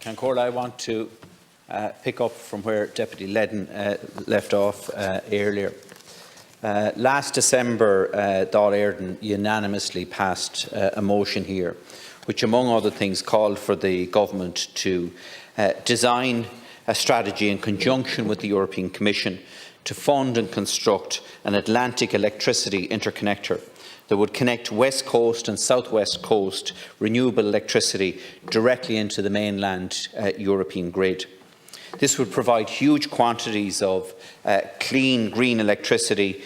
Cancora, I want to pick up from where Deputy Ledden left off earlier. Last December, Dáil Éireann unanimously passed a motion here, which among other things called for the Government to design a strategy in conjunction with the European Commission to fund and construct an Atlantic electricity interconnector that would connect West Coast and South West Coast renewable electricity directly into the mainland European grid. This would provide huge quantities of clean, green electricity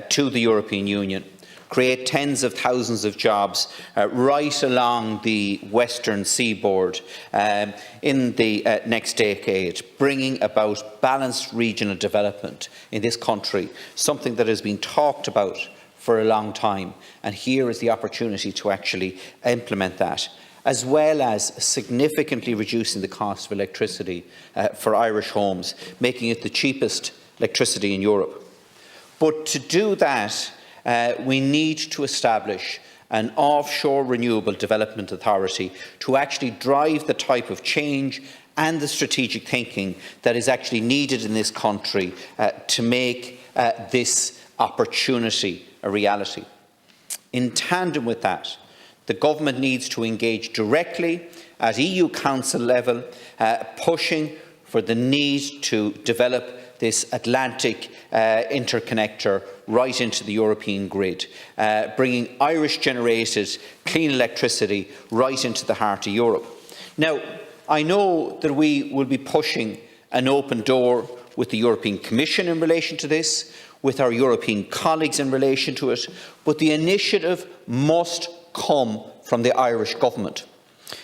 to the European Union, create tens of thousands of jobs right along the western seaboard in the next decade, bringing about balanced regional development in this country, something that has been talked about for a long time. And here is the opportunity to actually implement that, as well as significantly reducing the cost of electricity for Irish homes, making it the cheapest electricity in Europe. But to do that, we need to establish an offshore renewable development authority to actually drive the type of change and the strategic thinking that is actually needed in this country to make this opportunity a reality. In tandem with that, the Government needs to engage directly at EU Council level, pushing for the need to develop this Atlantic interconnector right into the European grid, bringing Irish-generated clean electricity right into the heart of Europe. Now, I know that we will be pushing an open door with the European Commission in relation to this, with our European colleagues in relation to it, but the initiative must come from the Irish Government.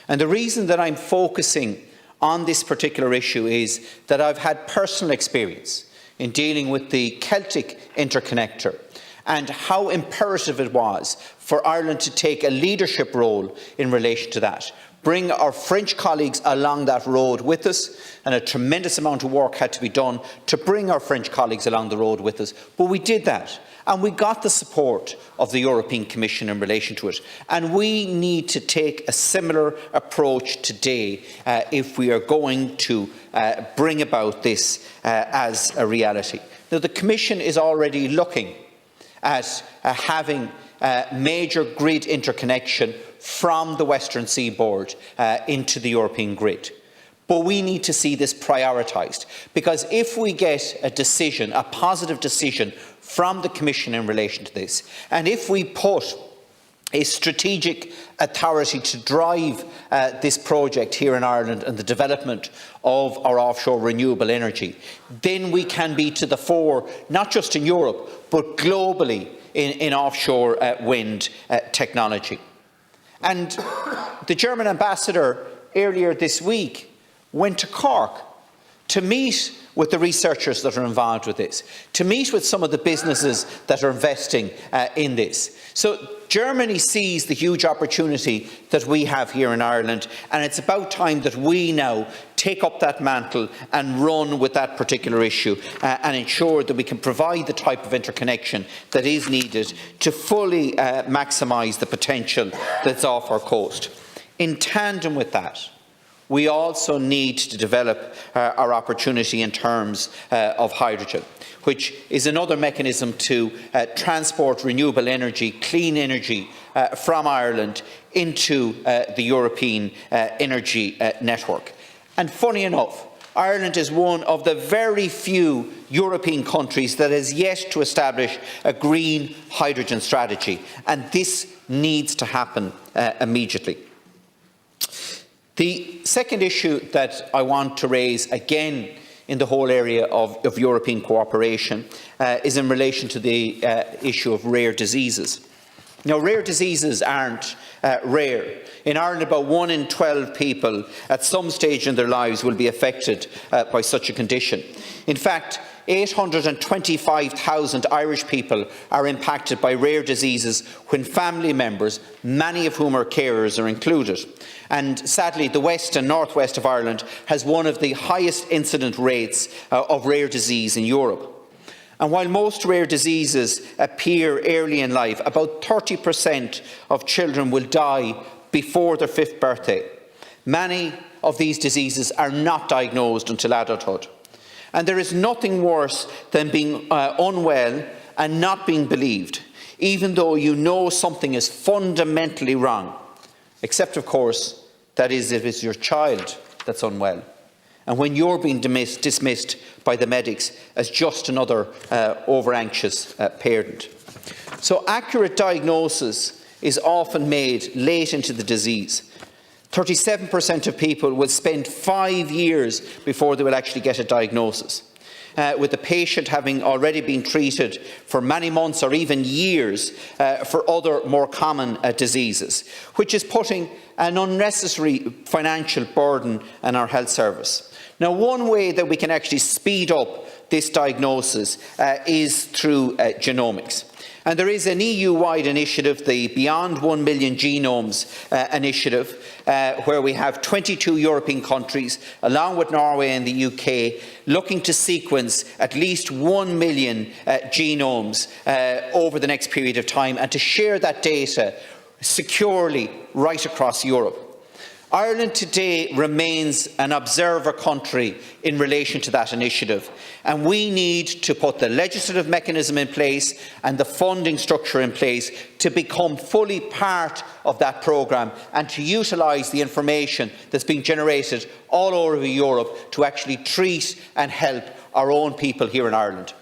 And the reason that I'm focusing on this particular issue is that I've had personal experience in dealing with the Celtic interconnector and how imperative it was for Ireland to take a leadership role in relation to that. Bring our French colleagues along that road with us, and a tremendous amount of work had to be done to bring our French colleagues along the road with us. But we did that, and we got the support of the European Commission in relation to it. And we need to take a similar approach today if we are going to bring about this as a reality. Now, the Commission is already looking at having major grid interconnection from the western seaboard into the European grid. But we need to see this prioritised, because if we get a decision, a positive decision from the Commission in relation to this, and if we put a strategic authority to drive this project here in Ireland and the development of our offshore renewable energy, then we can be to the fore, not just in Europe, but globally in offshore wind technology. And the German ambassador earlier this week went to Cork to meet with the researchers that are involved with this, to meet with some of the businesses that are investing in this. So Germany sees the huge opportunity that we have here in Ireland, and it's about time that we now take up that mantle and run with that particular issue and ensure that we can provide the type of interconnection that is needed to fully maximise the potential that's off our coast. In tandem with that, we also need to develop our opportunity in terms of hydrogen, which is another mechanism to transport renewable energy, clean energy from Ireland into the European energy network. And funny enough, Ireland is one of the very few European countries that has yet to establish a green hydrogen strategy, and this needs to happen immediately. The second issue that I want to raise again in the whole area of European cooperation is in relation to the issue of rare diseases. Now, rare diseases aren't rare. In Ireland, about 1 in 12 people at some stage in their lives will be affected by such a condition. In fact, 825,000 Irish people are impacted by rare diseases when family members, many of whom are carers, are included. And sadly, the west and northwest of Ireland has one of the highest incident rates of rare disease in Europe. And while most rare diseases appear early in life, about 30% of children will die before their 5th birthday. Many of these diseases are not diagnosed until adulthood. And there is nothing worse than being unwell and not being believed, even though you know something is fundamentally wrong, except, of course, that is if it's your child that's unwell, and when you're being dismissed by the medics as just another over-anxious parent. So accurate diagnosis is often made late into the disease. 37% of people will spend 5 years before they will actually get a diagnosis, with the patient having already been treated for many months or even years for other more common diseases, which is putting an unnecessary financial burden on our health service. Now, one way that we can actually speed up this diagnosis is through genomics. And there is an EU-wide initiative, the Beyond 1 Million Genomes initiative, where we have 22 European countries, along with Norway and the UK, looking to sequence at least 1 million genomes over the next period of time, and to share that data securely right across Europe. Ireland today remains an observer country in relation to that initiative, and we need to put the legislative mechanism in place and the funding structure in place to become fully part of that programme and to utilise the information that's being generated all over Europe to actually treat and help our own people here in Ireland.